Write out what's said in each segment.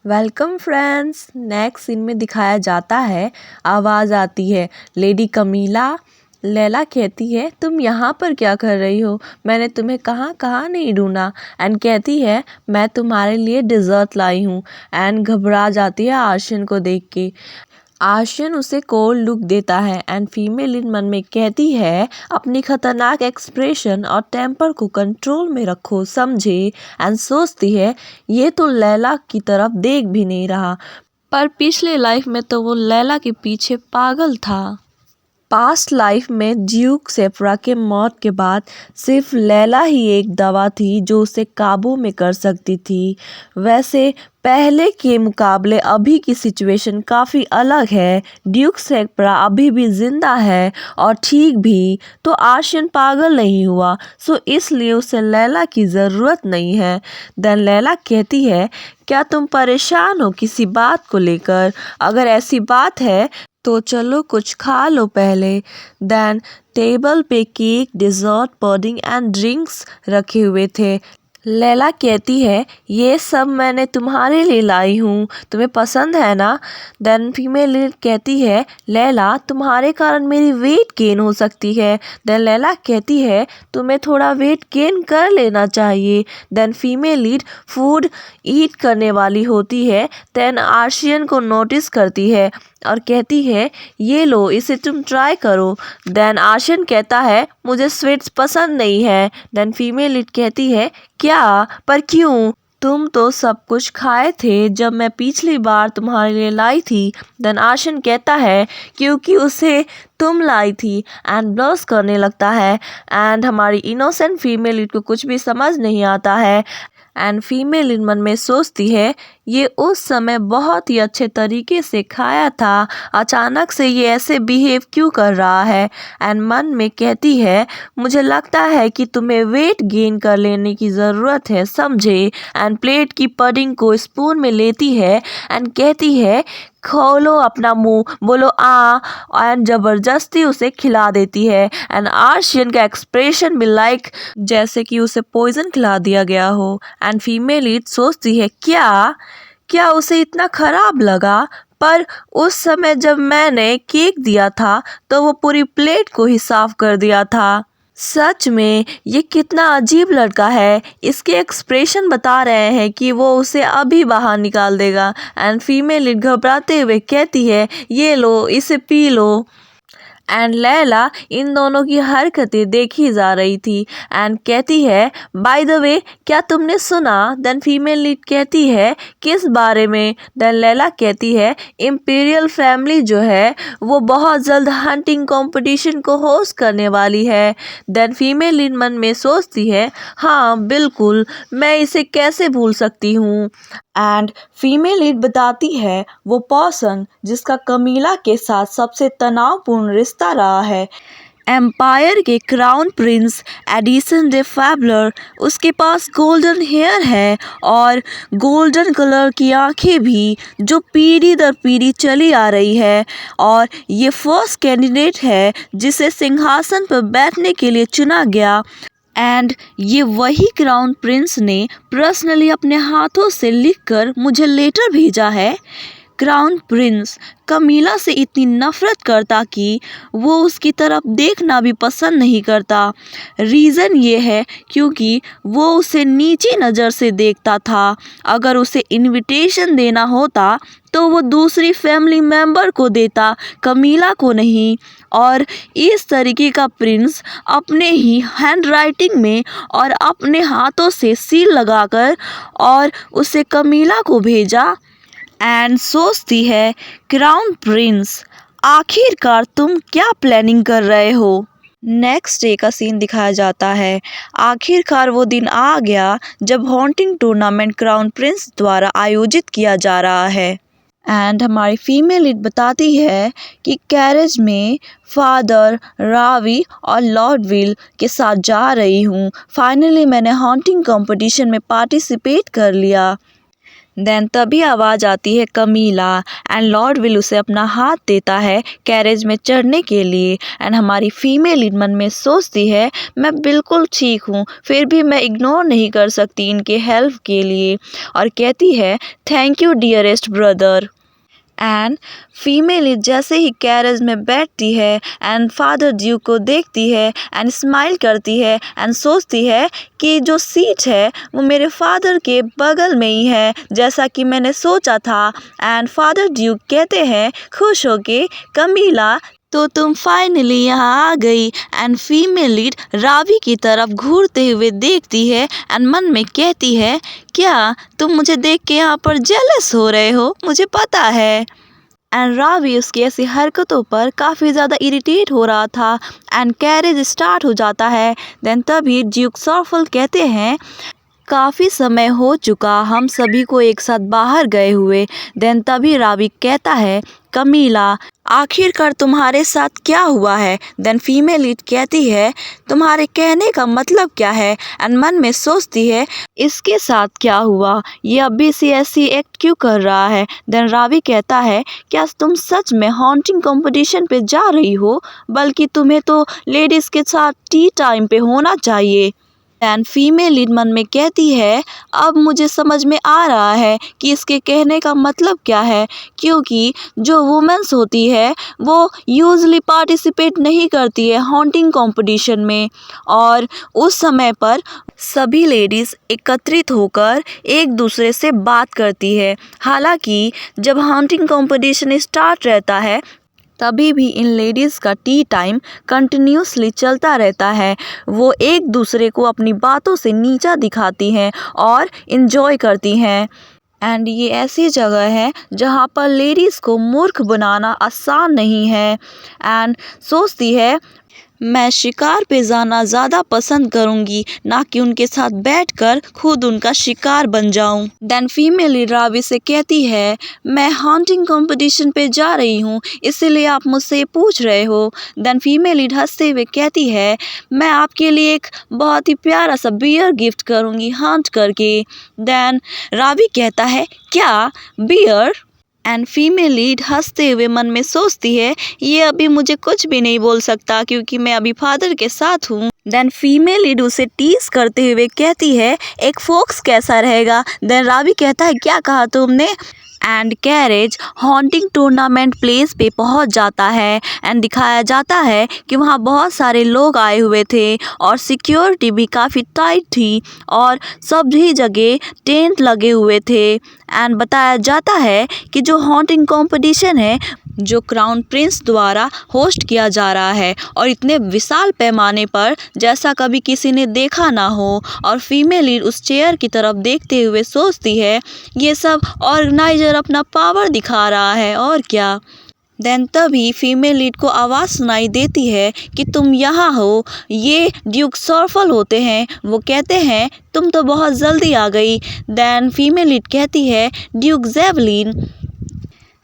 Welcome friends. Next scene में दिखाया जाता है, आवाज़ आती है, लेडी कमीला। लैला कहती है, तुम यहाँ पर क्या कर रही हो? मैंने तुम्हें कहाँ कहाँ नहीं ढूंढा। एंड कहती है, मैं तुम्हारे लिए डिज़र्ट लाई हूँ। एंड घबरा जाती है आर्शियन को देख के। आर्शियन उसे कोल्ड लुक देता है एंड फीमेल लीड मन में कहती है, अपनी खतरनाक एक्सप्रेशन और टेम्पर को कंट्रोल में रखो, समझे। एंड सोचती है, ये तो लैला की तरफ देख भी नहीं रहा, पर पिछले लाइफ में तो वो लैला के पीछे पागल था। पास्ट लाइफ में ड्यूक सेफ्रा के मौत के बाद सिर्फ लैला ही एक दवा थी जो उसे काबू में कर सकती थी। वैसे पहले के मुकाबले अभी की सिचुएशन काफ़ी अलग है। ड्यूक सेफ्रा अभी भी जिंदा है और ठीक भी, तो आर्शियन पागल नहीं हुआ, सो इसलिए उसे लैला की ज़रूरत नहीं है। देन लैला कहती है, क्या तुम परेशान हो किसी बात को लेकर? अगर ऐसी बात है तो चलो कुछ खा लो पहले। देन टेबल पे cake, dessert, pudding and drinks रखे हुए थे। लैला कहती है, ये सब मैंने तुम्हारे लिए लाई हूँ, तुम्हें पसंद है ना? देन फीमेल लीड कहती है, लैला तुम्हारे कारण मेरी वेट गेन हो सकती है। देन लैला कहती है, तुम्हें थोड़ा वेट गेन कर लेना चाहिए। देन फीमेल लीड फूड ईट करने वाली होती है। देन आर्शियन को नोटिस करती है और कहती है, ये लो, इसे तुम ट्राई करो। देन आर्शियन कहता है, मुझे स्वीट्स पसंद नहीं है। देन फीमेल लीड कहती है, क्या, पर क्यों? तुम तो सब कुछ खाए थे जब मैं पिछली बार तुम्हारे लिए लाई थी। देन आर्शियन कहता है, क्योंकि उसे तुम लाई थी। एंड ब्लश करने लगता है। एंड हमारी इनोसेंट फीमेल लीड को कुछ भी समझ नहीं आता है। एंड फीमेल लीड मन में सोचती है, ये उस समय बहुत ही अच्छे तरीके से खाया था, अचानक से ये ऐसे बिहेव क्यों कर रहा है? एंड मन में कहती है, मुझे लगता है कि तुम्हें वेट गेन कर लेने की ज़रूरत है, समझे। एंड प्लेट की पुडिंग को स्पून में लेती है एंड कहती है, खोलो अपना मुंह, बोलो आ। एंड जबरदस्ती उसे खिला देती है। एंड आर्शियन का एक्सप्रेशन भी लाइक जैसे कि उसे पॉइजन खिला दिया गया हो। एंड फीमेल लीड सोचती है, क्या उसे इतना खराब लगा? पर उस समय जब मैंने केक दिया था तो वो पूरी प्लेट को ही साफ कर दिया था। सच में ये कितना अजीब लड़का है, इसके एक्सप्रेशन बता रहे हैं कि वो उसे अभी बाहर निकाल देगा। एंड फीमेल लीड घबराते हुए कहती है, ये लो, इसे पी लो। एंड लैला इन दोनों की हरकतें देखी जा रही थी एंड कहती है, बाय द वे, क्या तुमने सुना? देन फीमेल लीड कहती है, किस बारे में? देन लैला कहती है, इम्पीरियल फैमिली जो है वो बहुत जल्द हंटिंग कंपटीशन को होस्ट करने वाली है। देन फीमेल लीड मन में सोचती है, हाँ बिल्कुल, मैं इसे कैसे भूल सकती हूँ। एंड फीमेल लीड बताती है, वो पर्सन जिसका कमीला के साथ सबसे तनावपूर्ण रिश्ता रहा है, एम्पायर के क्राउन प्रिंस एडिसन डे फैबलर। उसके पास गोल्डन हेयर है और गोल्डन कलर की आंखें भी, जो पीढ़ी दर पीढ़ी चली आ रही है। और ये फर्स्ट कैंडिडेट है जिसे सिंहासन पर बैठने के लिए चुना गया। एंड ये वही क्राउन प्रिंस ने पर्सनली अपने हाथों से लिखकर मुझे लेटर भेजा है। क्राउन प्रिंस कमीला से इतनी नफरत करता कि वो उसकी तरफ देखना भी पसंद नहीं करता। रीज़न ये है क्योंकि वो उसे नीची नज़र से देखता था। अगर उसे इनविटेशन देना होता तो वो दूसरी फैमिली मेंबर को देता, कमीला को नहीं। और इस तरीके का प्रिंस अपने ही हैंडराइटिंग में और अपने हाथों से सील लगाकर और उसे कमीला को भेजा। एंड सोचती है, क्राउन प्रिंस, आखिरकार तुम क्या प्लानिंग कर रहे हो? नेक्स्ट डे का सीन दिखाया जाता है। आखिरकार वो दिन आ गया जब हॉन्टिंग टूर्नामेंट क्राउन प्रिंस द्वारा आयोजित किया जा रहा है। एंड हमारी फीमेल लीड बताती है कि कैरेज में फादर रावी और लॉर्ड विल के साथ जा रही हूँ। फाइनली मैंने हॉन्टिंग कंपटीशन में पार्टिसिपेट कर लिया। देन तभी आवाज़ आती है कमीला एंड लॉर्ड विल उसे अपना हाथ देता है कैरेज में चढ़ने के लिए। एंड हमारी फीमेल लीड मन में सोचती है मैं बिल्कुल ठीक हूँ, फिर भी मैं इग्नोर नहीं कर सकती इनके हेल्प के लिए, और कहती है thank you dearest brother. And female जैसे ही कैरेज में बैठती है एंड फादर ड्यूक को देखती है एंड स्माइल करती है एंड सोचती है कि जो सीट है वो मेरे फादर के बगल में ही है जैसा कि मैंने सोचा था। एंड फादर ड्यूक कहते हैं खुश होके कमीला तो तुम फाइनली यहाँ आ गई। एंड फीमेल लीड रावी की तरफ घूरते हुए देखती है एंड मन में कहती है क्या तुम मुझे देख के यहाँ पर जेलस हो रहे हो, मुझे पता है। एंड रावी उसकी ऐसी हरकतों पर काफ़ी ज़्यादा इरिटेट हो रहा था एंड कैरेज स्टार्ट हो जाता है। देन तभी ड्यूक सॉर्फल कहते हैं काफ़ी समय हो चुका हम सभी को एक साथ बाहर गए हुए। देन तभी रावी कहता है कमीला आखिरकार तुम्हारे साथ क्या हुआ है। देन फीमेल लीड कहती है तुम्हारे कहने का मतलब क्या है, एंड मन में सोचती है इसके साथ क्या हुआ, ये अभी से ऐसी एक्ट क्यों कर रहा है। देन रावी कहता है क्या तुम सच में हॉन्टिंग कंपटीशन पे जा रही हो, बल्कि तुम्हें तो लेडीज़ के साथ टी टाइम पे होना चाहिए। एंड फीमेल लीड मन में कहती है अब मुझे समझ में आ रहा है कि इसके कहने का मतलब क्या है, क्योंकि जो वुमेन्स होती है वो यूजली पार्टिसिपेट नहीं करती है हॉन्टिंग कंपटीशन में, और उस समय पर सभी लेडीज़ एकत्रित होकर एक दूसरे से बात करती है। हालांकि जब हॉन्टिंग कंपटीशन स्टार्ट रहता है तभी भी इन लेडीज़ का टी टाइम कंटिन्यूसली चलता रहता है। वो एक दूसरे को अपनी बातों से नीचा दिखाती हैं और इन्जॉय करती हैं। एंड ये ऐसी जगह है जहाँ पर लेडीज़ को मूर्ख बनाना आसान नहीं है। एंड सोचती है मैं शिकार पे जाना ज़्यादा पसंद करूँगी, ना कि उनके साथ बैठकर खुद उनका शिकार बन जाऊँ। देन फीमेल रावी से कहती है मैं हॉन्टिंग कंपटीशन पे जा रही हूँ, इसीलिए आप मुझसे पूछ रहे हो। देन फीमेल हंसते हुए कहती है मैं आपके लिए एक बहुत ही प्यारा सा बियर गिफ्ट करूँगी हॉन्ट करके। देन रावी कहता है क्या बियर। एंड फीमेल लीड हंसते हुए मन में सोचती है ये अभी मुझे कुछ भी नहीं बोल सकता क्योंकि मैं अभी फादर के साथ हूँ। देन फीमेल लीड उसे टीज करते हुए कहती है एक फोक्स कैसा रहेगा। देन रावी कहता है क्या कहा तुमने। And carriage haunting tournament place पे पहुंच जाता है एंड दिखाया जाता है कि वहां बहुत सारे लोग आए हुए थे और सिक्योरिटी भी काफ़ी टाइट थी और सभी जगह टेंट लगे हुए थे। एंड बताया जाता है कि जो हॉन्टिंग कंपटीशन है जो क्राउन प्रिंस द्वारा होस्ट किया जा रहा है और इतने विशाल पैमाने पर जैसा कभी किसी ने देखा ना हो। और फीमेल लीड उस चेयर की तरफ देखते हुए सोचती है ये सब ऑर्गेनाइजर अपना पावर दिखा रहा है और क्या। देन तभी फीमेल लीड को आवाज़ सुनाई देती है कि तुम यहाँ हो, ये ड्यूक सॉर्फल होते हैं। वो कहते हैं तुम तो बहुत जल्दी आ गई। देन फीमेल लीड कहती है Duke javelin.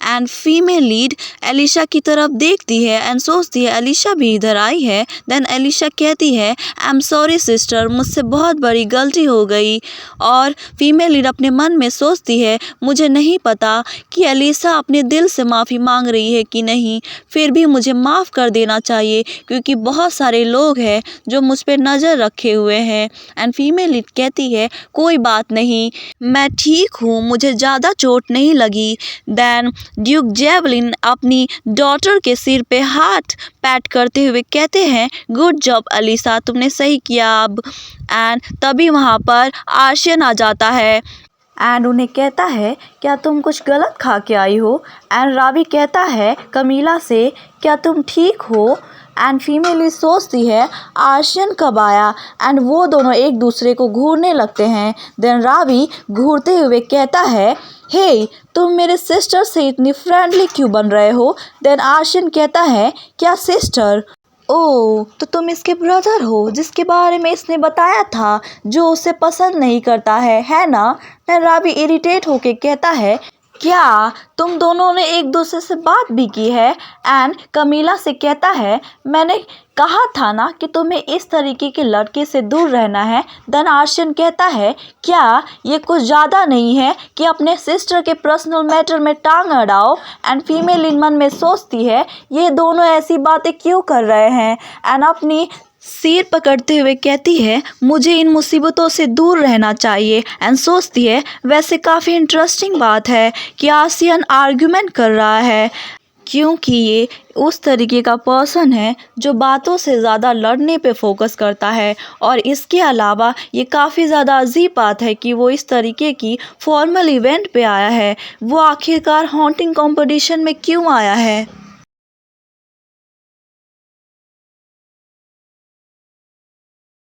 And female lead Elisha की तरफ देखती है एंड सोचती है एलिशा भी इधर आई है। देन एलिशा कहती है आई एम सॉरी सिस्टर, मुझसे बहुत बड़ी गलती हो गई। और फीमेल लीड अपने मन में सोचती है मुझे नहीं पता कि एलिशा अपने दिल से माफ़ी मांग रही है कि नहीं, फिर भी मुझे माफ़ कर देना चाहिए क्योंकि बहुत सारे लोग हैं जो मुझ पर नज़र रखे हुए हैं। एंड फीमेल लीड कहती है कोई बात नहीं, मैं ठीक हूँ, मुझे ज़्यादा चोट नहीं लगी। देन ड्यूक जेवलिन अपनी डॉटर के सिर पे हाथ पैट करते हुए कहते हैं गुड जॉब एलिशा, तुमने सही किया अब। एंड तभी वहाँ पर आर्शियन आ जाता है एंड उन्हें कहता है क्या तुम कुछ गलत खा के आई हो। एंड रावी कहता है कमीला से क्या तुम ठीक हो। एंड फीमेल सोचती है आर्शियन कब आया। एंड वो दोनों एक दूसरे को घूरने लगते हैं। देन रावी घूरते हुए कहता है हे तुम मेरे सिस्टर से इतनी फ्रेंडली क्यों बन रहे हो। देन आर्शियन कहता है क्या सिस्टर, ओह तो तुम इसके ब्रदर हो जिसके बारे में इसने बताया था जो उसे पसंद नहीं करता है ना। देन रावी इरिटेट होके कहता है क्या तुम दोनों ने एक दूसरे से बात भी की है? एन कमीला से कहता है, मैंने कहा था ना कि तुम्हें इस तरीके की लड़की से दूर रहना है। देन आर्शियन कहता है, क्या ये कुछ ज़्यादा नहीं है कि अपने सिस्टर के पर्सनल मैटर में टांग अड़ाओ? एंड फीमेल इन मन में सोचती है, ये दोनों ऐसी बातें क्यों कर रहे हैं? एंड अपनी सिर पकड़ते हुए कहती है, मुझे इन मुसीबतों से दूर रहना चाहिए। एंड सोचती है, वैसे काफ़ी इंटरेस्टिंग बात है कि आर्शियन आर्ग्यूमेंट कर रहा है, क्योंकि ये उस तरीके का पर्सन है जो बातों से ज़्यादा लड़ने पे फोकस करता है। और इसके अलावा ये काफ़ी ज़्यादा अजीब बात है कि वो इस तरीके की फॉर्मल इवेंट पे आया है। वो आखिरकार हॉन्टिंग कंपटीशन में क्यों आया है?